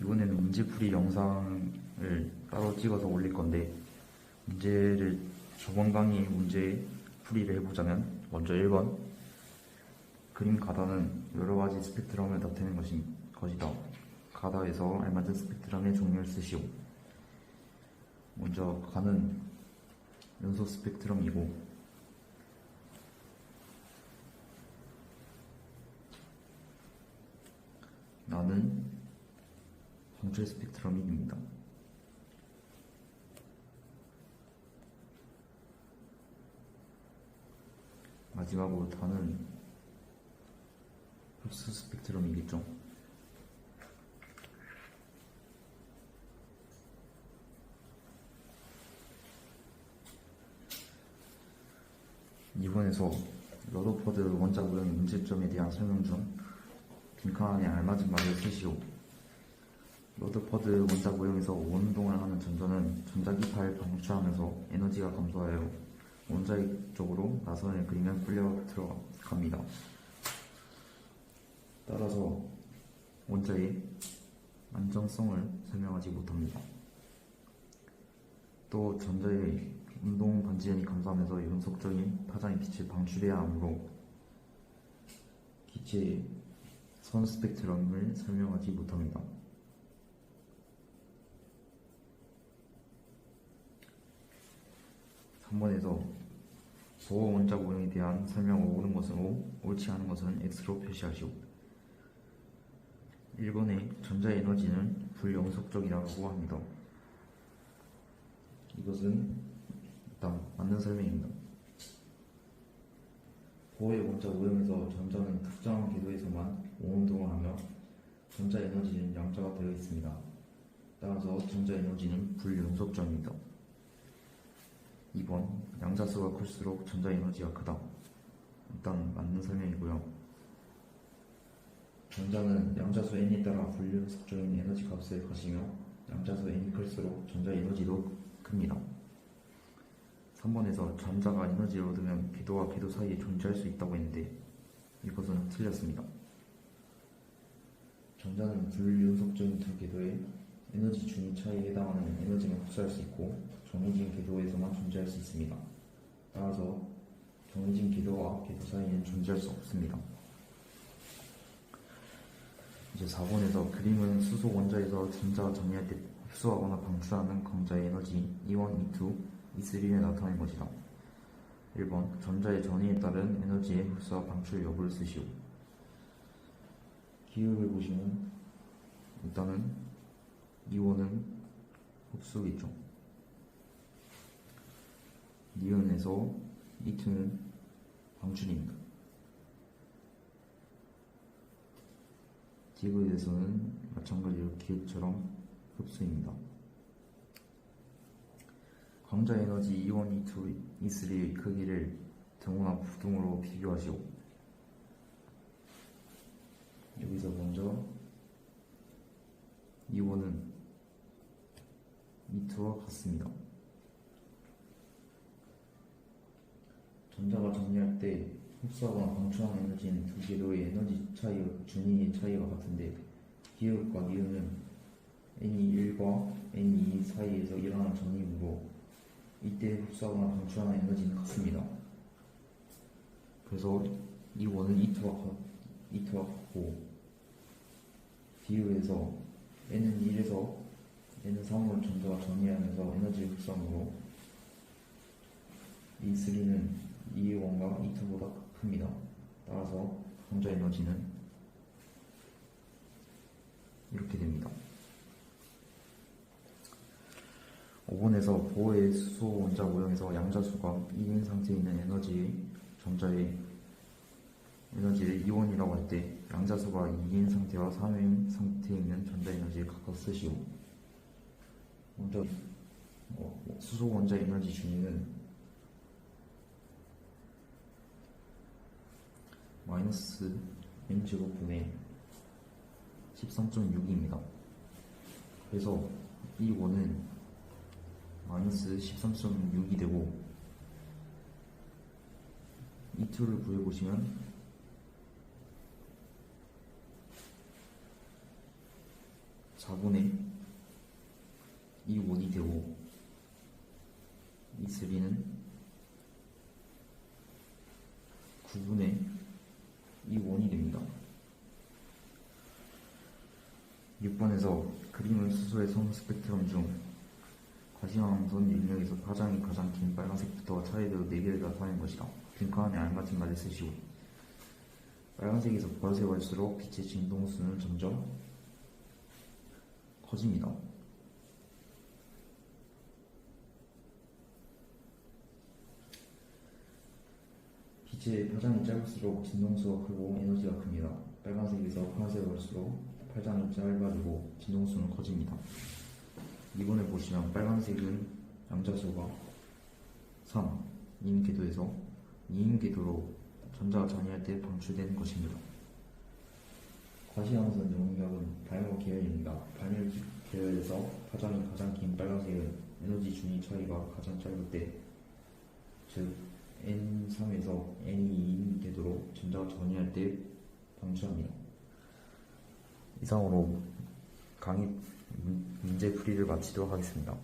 이번에는 문제풀이 영상을 따로 찍어서 올릴 건데, 문제를 저번 강의 문제 풀이를 해보자면, 먼저 1번 그림 가다는 여러가지 스펙트럼을 나타내는 것이다. 가다에서 알맞은 스펙트럼의 종류를 쓰시오. 먼저 가는 연소 스펙트럼이고, 나는 방출 스펙트럼입니다. 마지막으로 다는 흡수 스펙트럼이겠죠. 이번에서 러더퍼드 원자 모형의 문제점에 대한 설명 중 빈칸 안에 알맞은 말을 쓰시오. 러더퍼드 원자 모형에서 원운동을 하는 전자는 전자기파를 방출하면서 에너지가 감소하여 원자핵 쪽으로 나선을 그리면 끌려 들어갑니다. 따라서 원자의 안정성을 설명하지 못합니다. 또 전자의 운동 반지연이 감소하면서 연속적인 파장의 빛을 방출해야 하므로 기체의 선 스펙트럼을 설명하지 못합니다. 3번에서 보호 원자 모형에 대한 설명을 옳은 것으로 옳지 않은 것은 X로 표시하시오. 1번의 전자의 에너지는 불영속적이라고 합니다. 이것은 일단 맞는 설명입니다. 보호의 원자 모형에서 전자는 특정한 궤도에서만 원운동을 하며 전자 에너지는 양자가 되어 있습니다. 따라서 전자 에너지는 불연속적입니다. 2번 양자수가 클수록 전자 에너지가 크다. 일단 맞는 설명이고요. 전자는 양자수 n에 따라 불연속적인 에너지 값을 가지며 양자수 n이 클수록 전자 에너지도 큽니다. 3번에서 전자가 에너지를 얻으면 궤도와 궤도 사이에 존재할 수 있다고 했는데 이것은 틀렸습니다. 전자는 불연속적인 두 궤도의 에너지 중위 차이에 해당하는 에너지만 흡수할 수 있고 정해진 궤도에서만 존재할 수 있습니다. 따라서 정해진 궤도와 궤도 사이에는 존재할 수 없습니다. 이제 4번에서 그림은 수소 원자에서 전자가 정리할 때 흡수하거나 방출하는 강자의 에너지 E1, E2, E3를 나타낸 것이다. 1번 전자의 전위에 따른 에너지의 흡수와 방출 여부를 쓰시오. 기울을 보시면 일단은 E1은 흡수겠죠. 니은에서 E2는 방출입니다. 디귿에서는 마찬가지로 기획처럼 흡수입니다. 광자 에너지 E1, E2, E3의 크기를 등호나 부등호로 비교하시오. 여기서 먼저 E1은 E2와 같습니다. 전자가 정리할 때 흡수하거나 방출하는 에너지는 두 궤도의 에너지 차이와 준위의 차이가 같은데 기울과 니은은 N1과 N2 사이에서 일어나는 전이므로 이때 흡수하거나 방출하는 에너지는 같습니다. 그래서 E1은 E2와 같고 비유에서 N은 1에서 N은 3으로 전자가 정리하면서 에너지를 흡수하므로 E3는 E1과 E2보다 큽니다. 따라서 강자 에너지는 이렇게 됩니다. 5번에서 보호의 수소 원자 모형에서 양자수가 2인 상태에 있는 전자의 에너지를 E1이라고 할 때 양자수가 2인 상태와 3인 상태에 있는 전자 에너지를 각각 쓰시오. 먼저 수소 원자 에너지 준위는 마이너스 m제곱분의 13.6입니다. 그래서 이 원은 마이너스 13.6이 되고 E2를 구해보시면 4분의 2원이 되고 이 3는 9분의 2원이 됩니다. 6번에서 그림을 수소의 선 스펙트럼 중 과시광선 영역에서 파장이 가장 긴 빨간색부터 차례대로 4개를 나타낸 것이다. 빈칸 안에 알맞은 말을 쓰시오. 빨간색에서 보라색 갈수록 빛의 진동수는 점점 커집니다. 빛의 파장이 짧을수록 진동수가 크고 에너지가 큽니다. 빨간색에서 파란색으로 갈수록 파장이 짧아지고 진동수는 커집니다. 이번에 보시면 빨간색은 양자수가 3, 이인궤도에서 이인궤도로 전자가 전이할 때 방출되는 것입니다. 과시광선 영역은 발열 계열입니다. 발열 계열에서 파장이 가장 긴 빨간색은 에너지 준위 차이가 가장 짧을 때, 즉 N3에서 N2인 궤도로 전자가 전이할 때 방출합니다. 이상으로 강의 문제 풀이를 마치도록 하겠습니다.